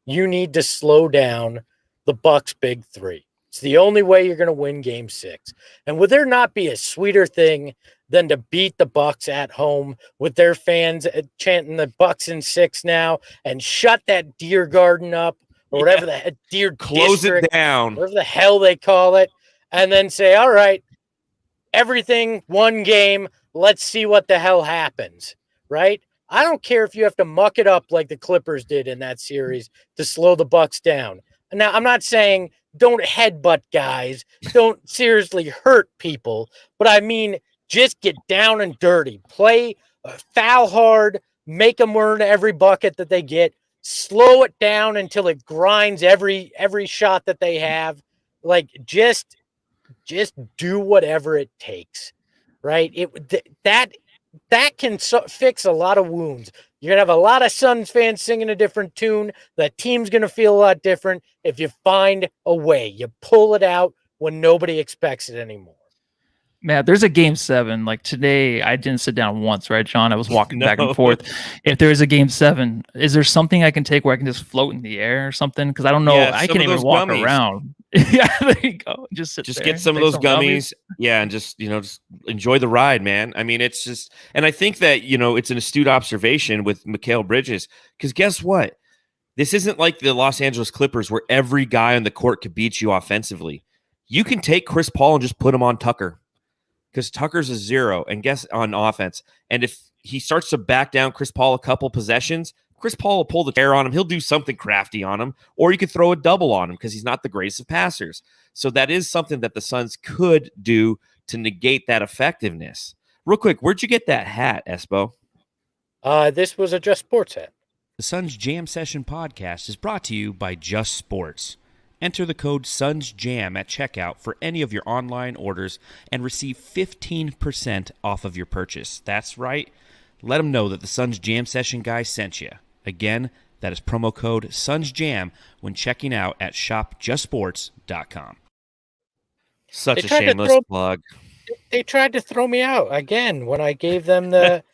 You need to slow down the Bucks' big three. It's the only way you're going to win Game 6. And would there not be a sweeter thing than to beat the Bucks at home with their fans chanting the Bucks in 6 now and shut that Deer Garden up or whatever the Deer Close District, it down, whatever the hell they call it, and then say, all right, everything, one game, let's see what the hell happens, right? I don't care if you have to muck it up like the Clippers did in that series to slow the Bucks down. Now, I'm not saying don't headbutt guys, don't seriously hurt people, but I mean, just get down and dirty, play, foul hard, make them earn every bucket that they get, slow it down until it grinds every shot that they have. Like, just do whatever it takes, right? That can fix a lot of wounds. You're going to have a lot of Suns fans singing a different tune. The team's going to feel a lot different if you find a way. You pull it out when nobody expects it anymore. Man, there's a Game 7. Like today, I didn't sit down once, right, John? I was walking back and forth. If there is a Game 7, is there something I can take where I can just float in the air or something? Because I don't know. I can't even walk around. Yeah, there you go. Just get some of those gummies. Yeah, and just enjoy the ride, man. I mean, it's just, and I think that it's an astute observation with Mikal Bridges, because guess what? This isn't like the Los Angeles Clippers where every guy on the court could beat you offensively. You can take Chris Paul and just put him on Tucker, because Tucker's a 0 and guess on offense. And if he starts to back down Chris Paul a couple possessions, Chris Paul will pull the chair on him. He'll do something crafty on him, or you could throw a double on him because he's not the greatest of passers. So that is something that the Suns could do to negate that effectiveness. Real quick, where'd you get that hat, Espo? This was a Just Sports hat. The Suns Jam Session podcast is brought to you by Just Sports. Enter the code SUNSJAM at checkout for any of your online orders and receive 15% off of your purchase. That's right. Let them know that the Suns Jam Session guy sent you. Again, that is promo code SUNSJAM when checking out at shopjustsports.com. Such a shameless plug. They tried to throw me out again when I gave them the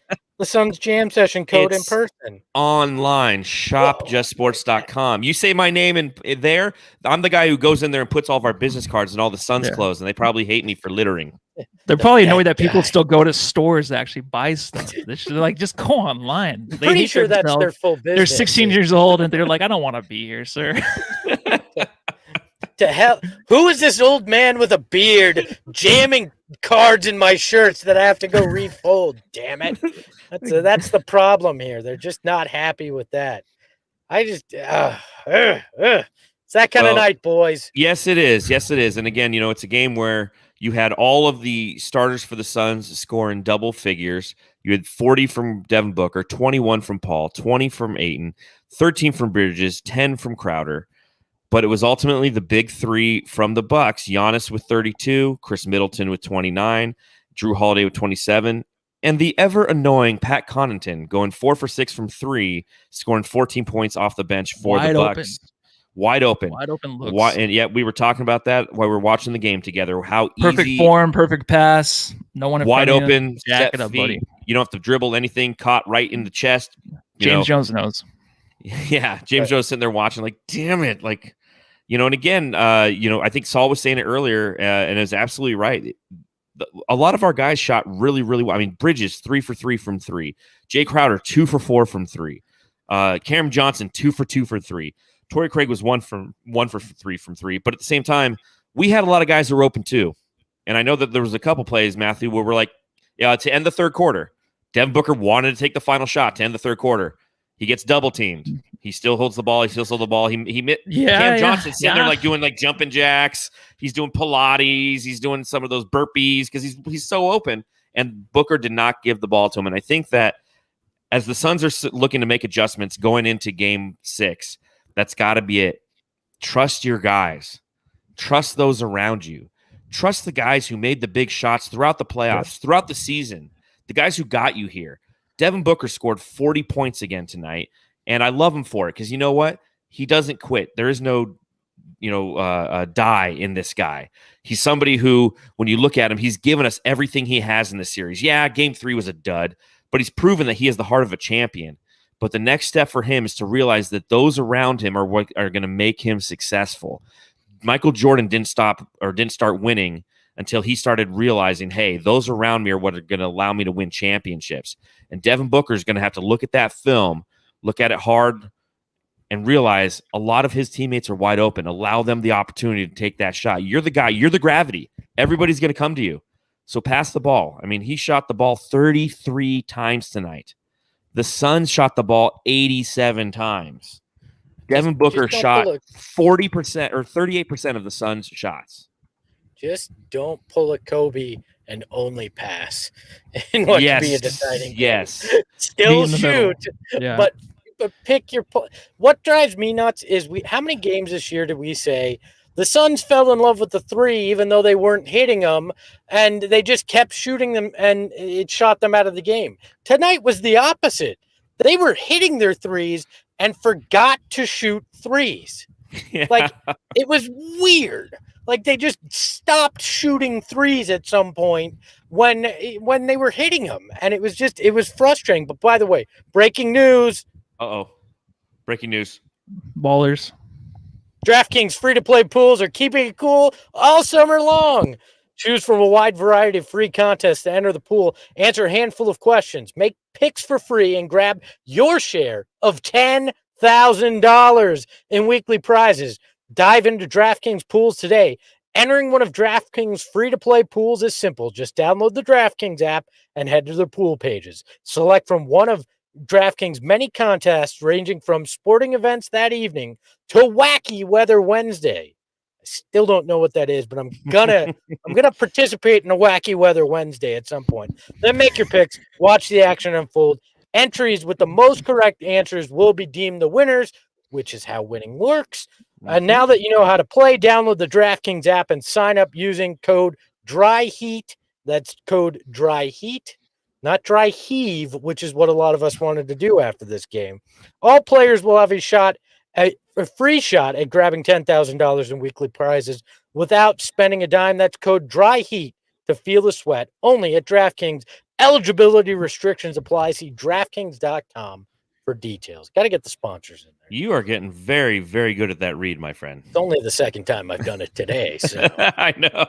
Suns Jam Session code in person. Online, shopjustsports.com. You say my name in there, I'm the guy who goes in there and puts all of our business cards and all the Suns clothes, and they probably hate me for littering. They're probably annoyed that people still go to stores to actually buy stuff. They should just go online. They Pretty sure that's their full business. They're 16 years old and they're like, I don't want to be here, sir. To hell, who is this old man with a beard jamming cards in my shirts that I have to go refold? Damn it. That's the problem here. They're just not happy with that. I just it's that kind of night, boys. Yes, it is. Yes, it is. And again, it's a game where you had all of the starters for the Suns score in double figures. You had 40 from Devin Booker, 21 from Paul, 20 from Ayton, 13 from Bridges, 10 from Crowder. But it was ultimately the big three from the Bucks: Giannis with 32, Chris Middleton with 29, Drew Holiday with 27, and the ever annoying Pat Connaughton going 4 for 6 from 3, scoring 14 points off the bench for the Bucks. Wide open looks. And yet we were talking about that while we were watching the game together. How perfect easy, form, perfect pass, no one in wide front open, jack set it up, feet. buddy. You don't have to dribble anything, caught right in the chest. James Jones knows. Yeah, James Jones sitting there watching, like, damn it, like. And again, I think Saul was saying it earlier, and it was absolutely right. A lot of our guys shot really, really well. I mean, Bridges 3 for 3 from 3, Jay Crowder 2 for 4 from 3, Cameron Johnson 2 for 2 from 3, Torrey Craig was 1 for 3 from 3. But at the same time, we had a lot of guys who were open too. And I know that there was a couple plays, Matthew, where we're like, to end the third quarter, Devin Booker wanted to take the final shot to end the third quarter. He gets double teamed. He still holds the ball. Cam Johnson sitting there doing jumping jacks. He's doing Pilates. He's doing some of those burpees because he's so open. And Booker did not give the ball to him. And I think that as the Suns are looking to make adjustments going into Game 6, that's got to be it. Trust your guys. Trust those around you. Trust the guys who made the big shots throughout the playoffs, throughout the season. The guys who got you here. Devin Booker scored 40 points again tonight, and I love him for it because you know what? He doesn't quit. There is no, die in this guy. He's somebody who, when you look at him, he's given us everything he has in the series. Yeah, Game 3 was a dud, but he's proven that he has the heart of a champion. But the next step for him is to realize that those around him are what are going to make him successful. Michael Jordan didn't start winning until he started realizing, hey, those around me are what are going to allow me to win championships. And Devin Booker is going to have to look at that film, look at it hard, and realize a lot of his teammates are wide open. Allow them the opportunity to take that shot. You're the guy. You're the gravity. Everybody's going to come to you. So pass the ball. I mean, he shot the ball 33 times tonight. The Suns shot the ball 87 times. Devin Booker shot 40% or 38% of the Suns' shots. Just don't pull a Kobe and only pass in what could be a deciding game. Still shoot, but pick your what drives me nuts is how many games this year did we say the Suns fell in love with the three even though they weren't hitting them and they just kept shooting them and it shot them out of the game. Tonight was the opposite. They were hitting their threes and forgot to shoot threes. Yeah. Like, it was weird. Like, they just stopped shooting threes at some point when they were hitting them. And it was frustrating. But by the way, breaking news. Breaking news. Ballers. DraftKings free-to-play pools are keeping it cool all summer long. Choose from a wide variety of free contests to enter the pool, answer a handful of questions, make picks for free, and grab your share of $10,000 in weekly prizes. Dive into DraftKings pools today. Entering one of DraftKings free-to-play pools is simple. Just download the DraftKings app and head to the pool pages. Select from one of DraftKings many contests ranging from sporting events that evening to Wacky Weather Wednesday. I still don't know what that is, but I'm gonna participate in a Wacky Weather Wednesday at some point. Then make your picks, watch the action unfold, Entries with the most correct answers will be deemed the winners, which is how winning works. And now that you know how to play, download the DraftKings app and sign up using code DRYHEAT. That's code DRYHEAT, not Dry Heave, which is what a lot of us wanted to do after this game. All players will have a free shot at grabbing $10,000 in weekly prizes without spending a dime. That's code DRYHEAT to feel the sweat. Only at DraftKings. Eligibility restrictions apply. See DraftKings.com for details. Got to get the sponsors in there. You are getting very, very good at that read, my friend. It's only the second time I've done it today, so I know.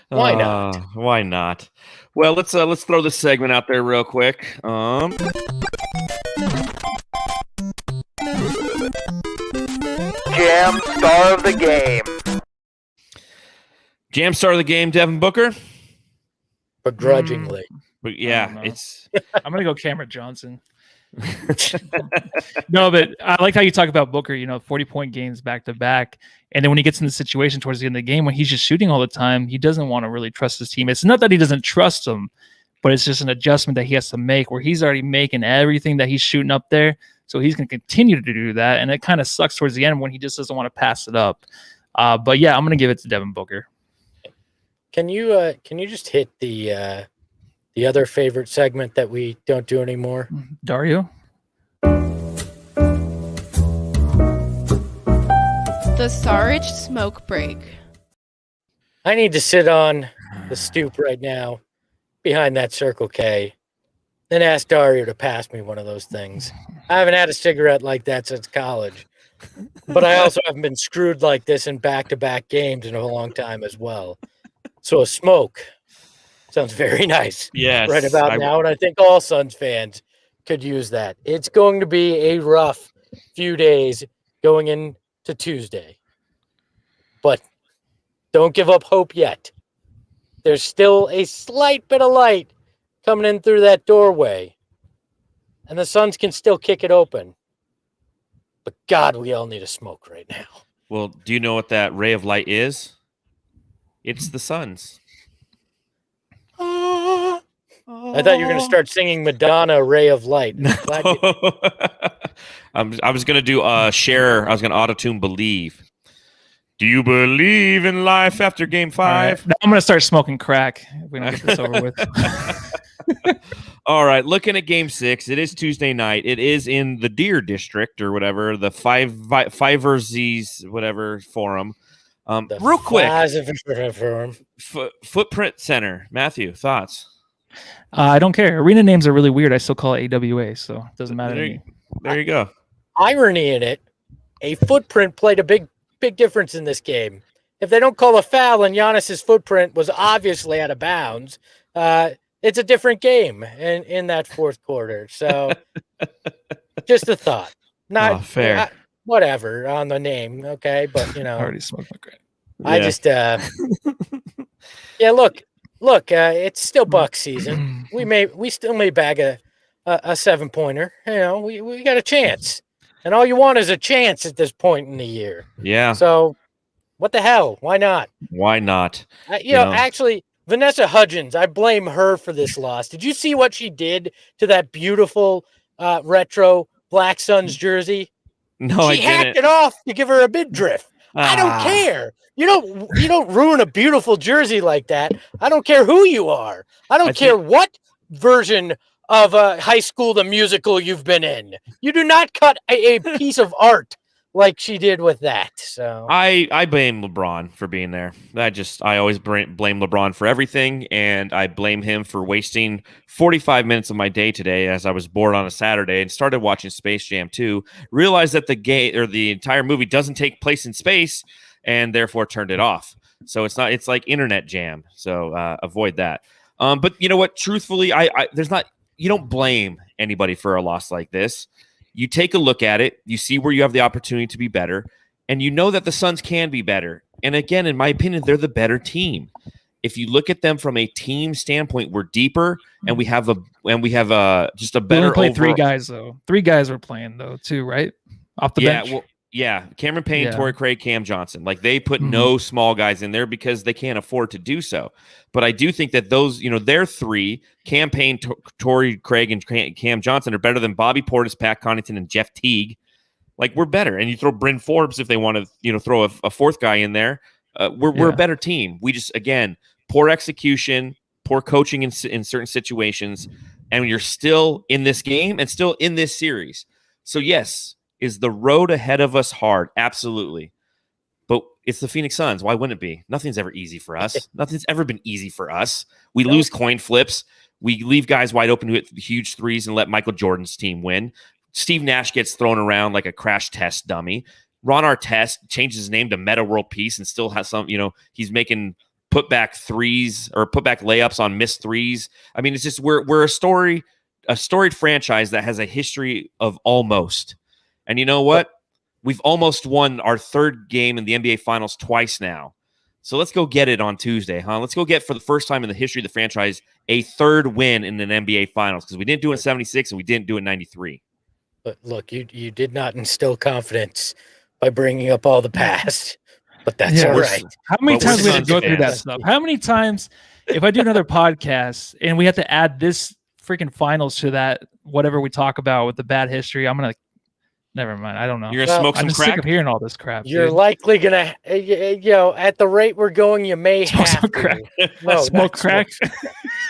Why not? Why not? Well, let's throw this segment out there real quick. Jam star of the game. Jam star of the game, Devin Booker. begrudgingly. But yeah, it's. I'm gonna go Cameron Johnson. No, but I like how you talk about Booker, 40-point games back to back. And then when he gets in the situation towards the end of the game, when he's just shooting all the time, he doesn't want to really trust his team. It's not that he doesn't trust them, but it's just an adjustment that he has to make where he's already making everything that he's shooting up there. So he's going to continue to do that. And it kind of sucks towards the end when he just doesn't want to pass it up. But yeah, I'm going to give it to Devin Booker. Can you just hit the other favorite segment that we don't do anymore? Dario? The Sarich smoke break. I need to sit on the stoop right now behind that Circle K and ask Dario to pass me one of those things. I haven't had a cigarette like that since college, but I also haven't been screwed like this in back-to-back games in a long time as well. So a smoke sounds very nice. Yes, right about now, and I think all Suns fans could use that. It's going to be a rough few days going into Tuesday, but don't give up hope yet. There's still a slight bit of light coming in through that doorway, and the Suns can still kick it open. But God, we all need a smoke right now. Well, do you know what that ray of light is? It's the Suns. I thought you were going to start singing Madonna, Ray of Light. I was going to do Cher. I was going to auto-tune Believe. Do you believe in life after Game 5? Right. Now I'm going to start smoking crack if we don't get this over with. All right, looking at Game 6, it is Tuesday night. It is in the Deer District or whatever, the Fiverr's whatever forum. Real quick, Footprint Center. Matthew, thoughts? I don't care. Arena names are really weird. I still call it AWA, so it doesn't matter to me. There you go. Irony in it, a footprint played a big difference in this game. If they don't call a foul and Giannis's footprint was obviously out of bounds, it's a different game in that fourth quarter. So just a thought. Not fair. Whatever on the name, okay? But I already smoked my crack. I just look, it's still Buck season. We still may bag a 7-pointer. We got a chance. And all you want is a chance at this point in the year. Yeah. So what the hell? Why not? Why not? Actually, Vanessa Hudgens, I blame her for this loss. Did you see what she did to that beautiful retro Black Suns jersey? No, I didn't. She hacked it off to give her a midriff. I don't care. You don't ruin a beautiful jersey like that. I don't care who you are. I don't care what version of High School the Musical you've been in. You do not cut a piece of art like she did with that. So I blame LeBron for being there. I always blame LeBron for everything, and I blame him for wasting 45 minutes of my day today as I was bored on a Saturday and started watching Space Jam 2. Realized that the entire movie doesn't take place in space, and therefore turned it off. So it's like Internet Jam. So avoid that. But you know what? Truthfully, you don't blame anybody for a loss like this. You take a look at it, you see where you have the opportunity to be better, and you know that the Suns can be better. And again, in my opinion, they're the better team. If you look at them from a team standpoint, we're deeper, and we have just a better. We only played 3 guys though. 3 guys were playing though too, right? Off the bench. Yeah, Cameron Payne, Yeah. Torrey Craig, Cam Johnson. Like they put no small guys in there because they can't afford to do so. But I do think that those, their three, Cam Payne, Torrey Craig, and Cam Johnson are better than Bobby Portis, Pat Connaughton, and Jeff Teague. Like we're better. And you throw Bryn Forbes if they want to, throw a fourth guy in there. We're a better team. We just, again, poor execution, poor coaching in certain situations. And you're still in this game and still in this series. So yes, is the road ahead of us hard? Absolutely. But it's the Phoenix Suns. Why wouldn't it be? Nothing's ever easy for us. Nothing's ever been easy for us. We lose coin flips. We leave guys wide open to hit huge threes and let Michael Jordan's team win. Steve Nash gets thrown around like a crash test dummy. Ron Artest changes his name to Meta World Peace and still has some, he's making putback threes or putback layups on missed threes. I mean, it's just we're a storied franchise that has a history of almost. And you know what? We've almost won our third game in the NBA Finals twice now. So let's go get it on Tuesday, huh? Let's go get, for the first time in the history of the franchise, a third win in an NBA Finals, because we didn't do it in 76 and we didn't do it in 93. But look, you did not instill confidence by bringing up all the past. But that's all right. How many times we have to go through that stuff? How many times, if I do another podcast and we have to add this freaking finals to that, whatever we talk about with the bad history, I'm going to, never mind. I don't know. You're going to smoke some I'm just crack? sick of hearing all this crap. You're likely going to, at the rate we're going, you may have to. Crack. No, smoke crack.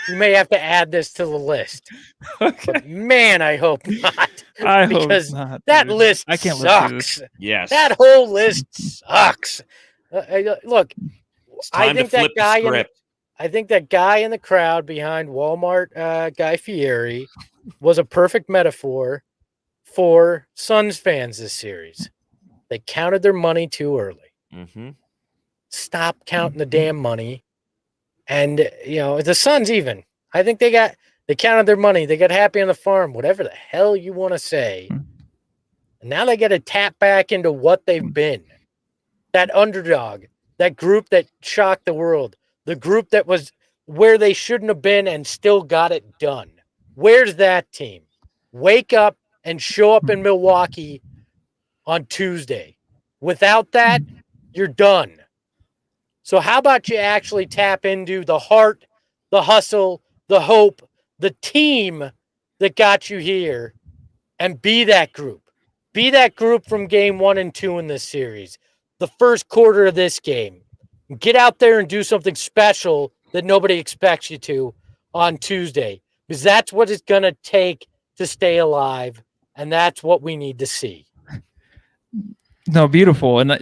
You may have to add this to the list. Okay. But man, I hope not. I because hope not, that dude. list I can't sucks. Yes. That whole list sucks. Look, I think that guy in the crowd behind Walmart, Guy Fieri, was a perfect metaphor for Suns fans this series. They counted their money too early. Mm-hmm. Stop counting the damn money. And, the Suns even. I think they counted their money. They got happy on the farm, whatever the hell you want to say. And now they got to tap back into what they've been. That underdog, that group that shocked the world, the group that was where they shouldn't have been and still got it done. Where's that team? Wake up and show up in Milwaukee on Tuesday. Without that, you're done. So how about you actually tap into the heart, the hustle, the hope, the team that got you here, and be that group. Be that group from game 1 and 2 in this series. The first quarter of this game. Get out there and do something special that nobody expects you to on Tuesday, because that's what it's going to take to stay alive, and that's what we need to see. No, beautiful. And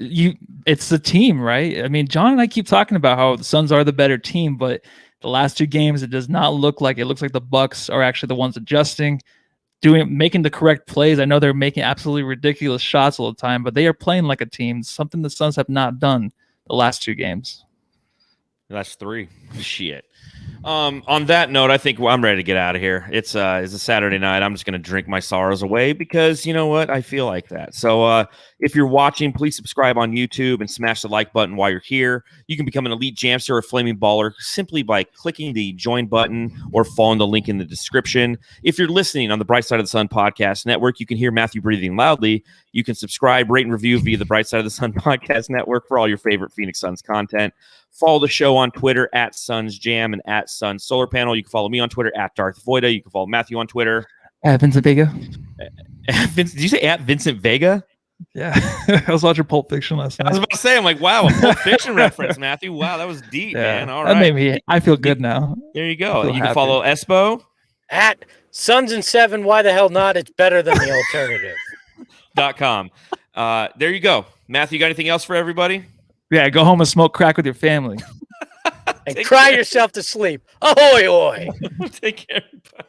it's the team, right? I mean, John and I keep talking about how the Suns are the better team, but the last 2 games, it does not look like it. Looks like the Bucks are actually the ones adjusting, making the correct plays. I know they're making absolutely ridiculous shots all the time, but they are playing like a team, something the Suns have not done the last 2 games. That's 3. Shit. On that note, I think I'm ready to get out of here. It's a Saturday night. I'm just going to drink my sorrows away because you know what? I feel like that. So if you're watching, please subscribe on YouTube and smash the like button while you're here. You can become an elite jamster or flaming baller simply by clicking the join button or following the link in the description. If you're listening on the Bright Side of the Sun podcast network, you can hear Matthew breathing loudly. You can subscribe, rate, and review via the Bright Side of the Sun podcast network for all your favorite Phoenix Suns content. Follow the show on Twitter at Suns Jam and at Suns Solar Panel. You can follow me on Twitter at Darth Voida. You can follow Matthew on Twitter At Vincent Vega. Did you say at Vincent Vega? Yeah. I was watching Pulp Fiction last night. I was about to say, I'm like, wow, a Pulp Fiction reference, Matthew. Wow, that was deep, man. All right. That made me, I feel good now. There you go. You can follow Espo at Suns and 7. Why the hell not? It's better than the alternative.com. There you go. Matthew, you got anything else for everybody? Yeah, go home and smoke crack with your family. And cry yourself to sleep. Ahoy, hoy. Take care, everybody.